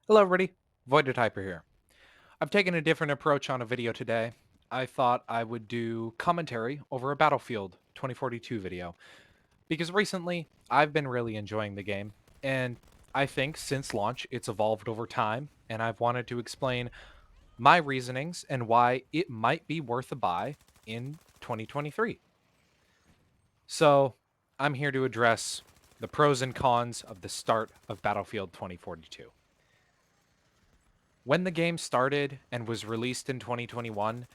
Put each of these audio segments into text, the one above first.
Hello everybody, Voided Hyper here. I've taken a different approach on a video today. I thought I would do commentary over a Battlefield 2042 video, because recently I've been really enjoying the game, and I think since launch it's evolved over time, and I've wanted to explain my reasonings and why it might be worth a buy in 2023. So I'm here to address the pros and cons of the start of Battlefield 2042. When the game started and was released in 2021,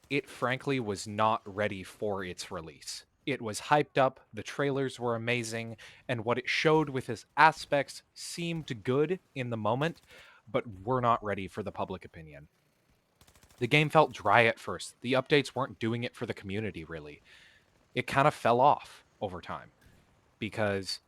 it frankly was not ready for its release. It was hyped up, the trailers were amazing, and what it showed with its aspects seemed good in the moment, but were not ready for the public opinion. The game felt dry at first. The updates weren't doing it for the community, really. It kind of fell off over time because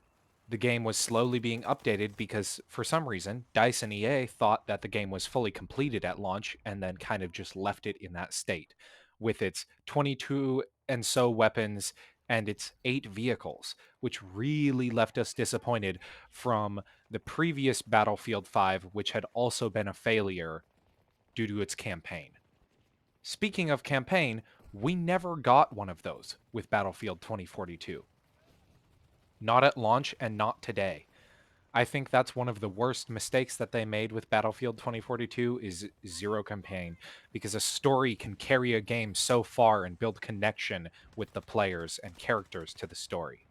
the game was slowly being updated because for some reason DICE and EA thought that the game was fully completed at launch and then kind of just left it in that state with its 22 and so weapons and its 8 vehicles, which really left us disappointed from the previous Battlefield 5, which had also been a failure due to its campaign. Speaking of campaign, we never got one of those with Battlefield 2042. Not at launch and not today. I think that's one of the worst mistakes that they made with Battlefield 2042 is zero campaign, because a story can carry a game so far and build connection with the players and characters to the story.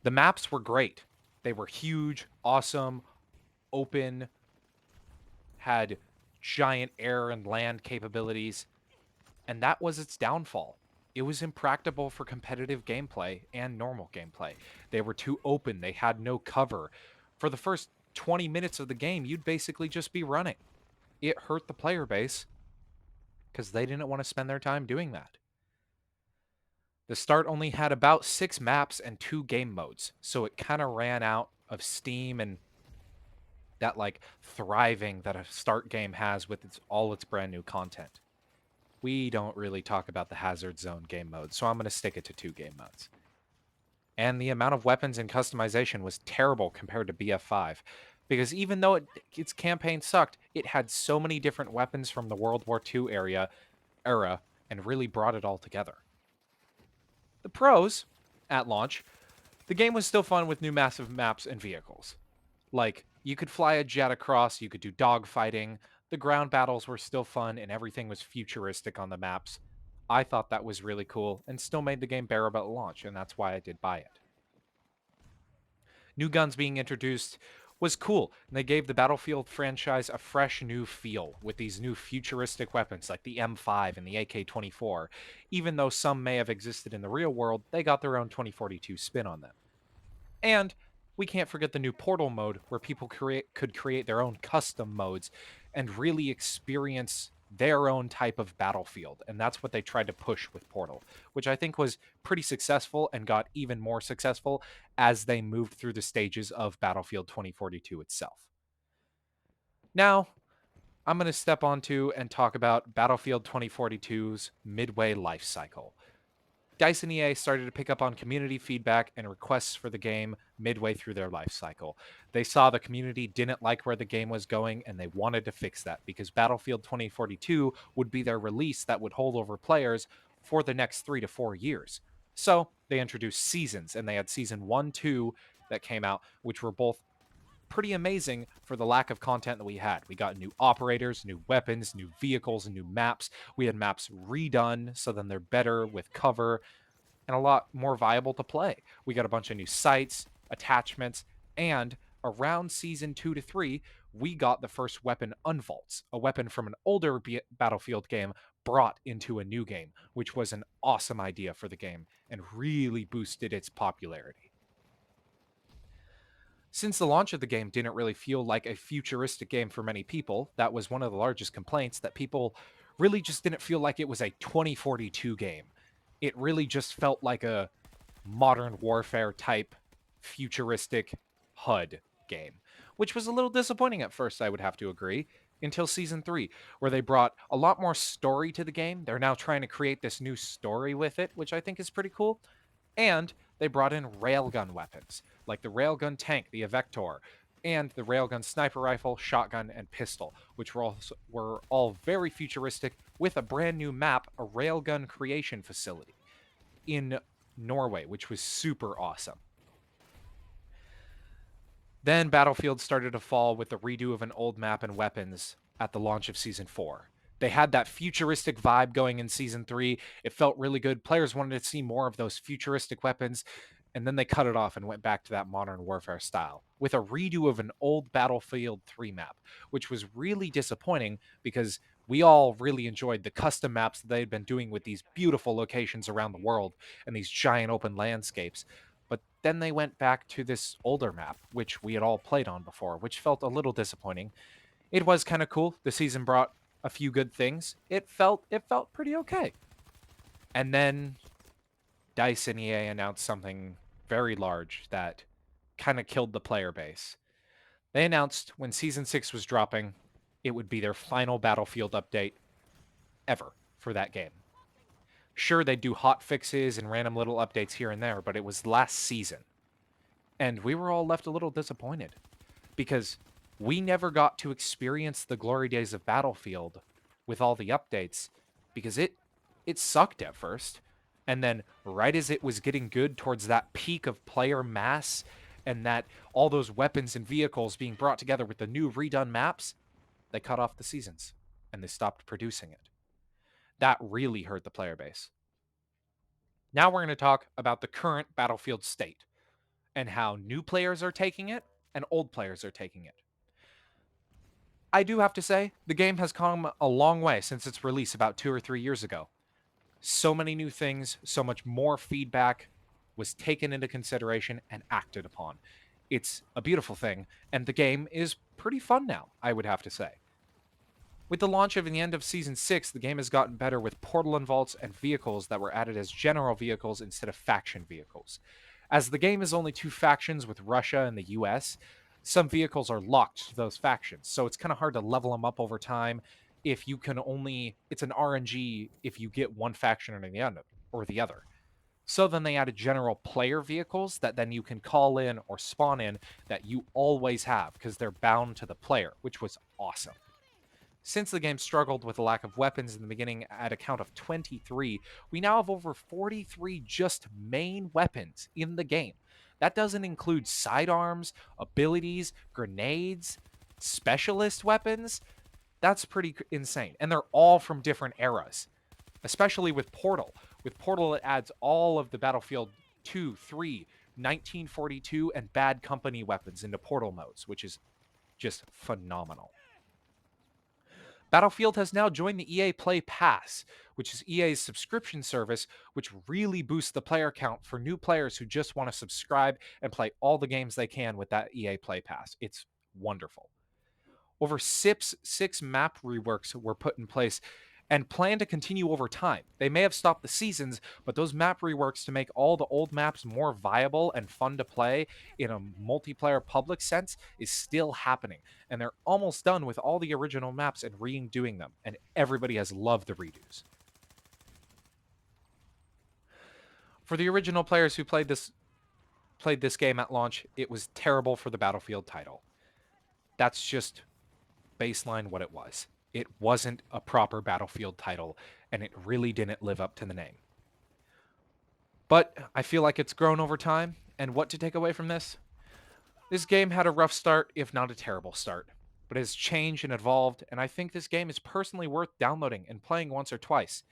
The maps were great. They were huge, awesome, open, had giant air and land capabilities, and that was its downfall. It was impractical for competitive gameplay and normal gameplay. They were too open, they had no cover. For the first 20 minutes of the game, you'd basically just be running. It hurt the player base because they didn't want to spend their time doing that. The start only had about 6 maps and 2 game modes, so it kind of ran out of steam and that like thriving that a start game has with all its brand new content. We don't really talk about the Hazard Zone game mode, so I'm going to stick it to 2 game modes. And the amount of weapons and customization was terrible compared to BF5, because even though its campaign sucked, it had so many different weapons from the World War II era and really brought it all together. The pros at launch, the game was still fun with new massive maps and vehicles. Like, you could fly a jet across, you could do dogfighting, the ground battles were still fun, and everything was futuristic on the maps. I thought that was really cool and still made the game bearable at launch, and that's why I did buy it. New guns being introduced was cool, and they gave the Battlefield franchise a fresh new feel with these new futuristic weapons like the M5 and the AK-24. Even though some may have existed in the real world, they got their own 2042 spin on them. And we can't forget the new Portal mode where people could create their own custom modes and really experience their own type of battlefield. And that's what they tried to push with Portal, which I think was pretty successful and got even more successful as they moved through the stages of Battlefield 2042 itself. Now, I'm going to step onto and talk about Battlefield 2042's midway life cycle. DICE and EA started to pick up on community feedback and requests for the game midway through their life cycle. They saw the community didn't like where the game was going and they wanted to fix that because Battlefield 2042 would be their release that would hold over players for the next 3 to 4 years. So they introduced seasons, and they had season 1, 2 that came out, which were both pretty amazing for the lack of content that we had. We got new operators, new weapons, new vehicles, and new maps. We had maps redone so then they're better with cover and a lot more viable to play. We got a bunch of new sites, attachments, and around season 2 to 3, we got the first weapon unvaults, a weapon from an older Battlefield game brought into a new game, which was an awesome idea for the game and really boosted its popularity. Since the launch of the game didn't really feel like a futuristic game for many people, that was one of the largest complaints, that people really just didn't feel like it was a 2042 game. It really just felt like a modern warfare type futuristic HUD game, which was a little disappointing at first, I would have to agree, until season 3, where they brought a lot more story to the game. They're now trying to create this new story with it, which I think is pretty cool. And they brought in railgun weapons, like the railgun tank, the Evector. and the railgun sniper rifle, shotgun, and pistol, which were all very futuristic with a brand new map, a railgun creation facility in Norway, which was super awesome. Then Battlefield started to fall with the redo of an old map and weapons at the launch of Season 4. They had that futuristic vibe going in Season 3. It felt really good. Players wanted to see more of those futuristic weapons, and then they cut it off and went back to that Modern Warfare style with a redo of an old Battlefield 3 map, which was really disappointing because we all really enjoyed the custom maps that they had been doing with these beautiful locations around the world and these giant open landscapes. But then they went back to this older map, which we had all played on before, which felt a little disappointing. It was kind of cool. The season brought a few good things. It felt pretty okay. And then DICE and EA announced something very large that kind of killed the player base. They announced when Season 6 was dropping, it would be their final Battlefield update ever for that game. Sure, they'd do hot fixes and random little updates here and there, but it was last season. And we were all left a little disappointed because we never got to experience the glory days of Battlefield with all the updates because it sucked at first. And then right as it was getting good towards that peak of player mass and that all those weapons and vehicles being brought together with the new redone maps, they cut off the seasons and they stopped producing it. That really hurt the player base. Now we're going to talk about the current Battlefield state and how new players are taking it and old players are taking it. I do have to say, the game has come a long way since its release about 2 or 3 years ago. So many new things, so much more feedback was taken into consideration and acted upon. It's a beautiful thing, and the game is pretty fun now, I would have to say. With the launch of the end of Season 6, the game has gotten better with portal invaults and vehicles that were added as general vehicles instead of faction vehicles. As the game is only two factions with Russia and the US, some vehicles are locked to those factions, so it's kind of hard to level them up over time if you can only it's an RNG if you get one faction or the other. So then they added general player vehicles that then you can call in or spawn in that you always have because they're bound to the player, which was awesome. Since the game struggled with a lack of weapons in the beginning at a count of 23, we now have over 43 just main weapons in the game. That doesn't include sidearms, abilities, grenades, specialist weapons. That's pretty insane. And they're all from different eras, especially with Portal. With Portal, it adds all of the Battlefield 2, 3, 1942, and Bad Company weapons into Portal modes, which is just phenomenal. Battlefield has now joined the EA Play Pass, which is EA's subscription service, which really boosts the player count for new players who just want to subscribe and play all the games they can with that EA Play Pass. It's wonderful. Over six map reworks were put in place and plan to continue over time. They may have stopped the seasons, but those map reworks to make all the old maps more viable and fun to play in a multiplayer public sense is still happening. And they're almost done with all the original maps and redoing them, and everybody has loved the redos. For the original players who played this game at launch, it was terrible for the Battlefield title. That's just baseline what it was. It wasn't a proper Battlefield title, and it really didn't live up to the name. But I feel like it's grown over time, and what to take away from this? This game had a rough start, if not a terrible start, but it has changed and evolved, and I think this game is personally worth downloading and playing once or twice.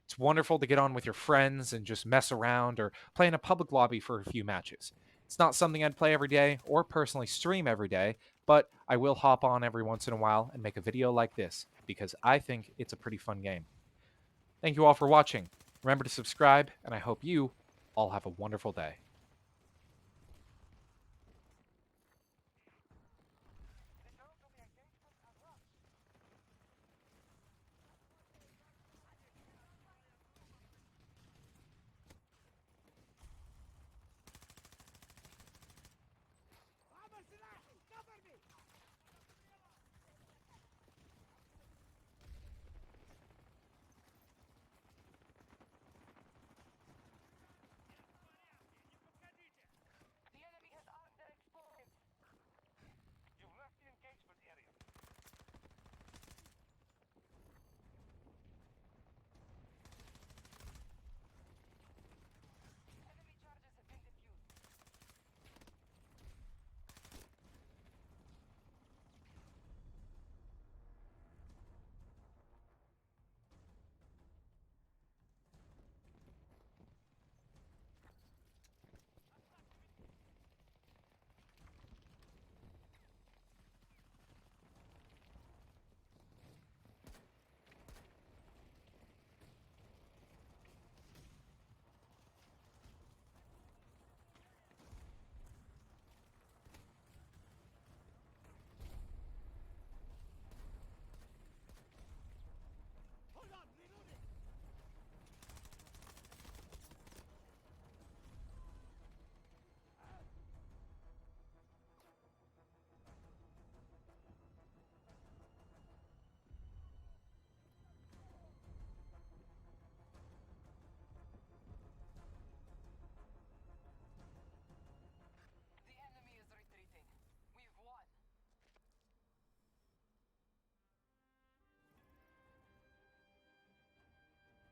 It's wonderful to get on with your friends and just mess around or play in a public lobby for a few matches. It's not something I'd play every day or personally stream every day, but I will hop on every once in a while and make a video like this because I think it's a pretty fun game. Thank you all for watching. Remember to subscribe, and I hope you all have a wonderful day.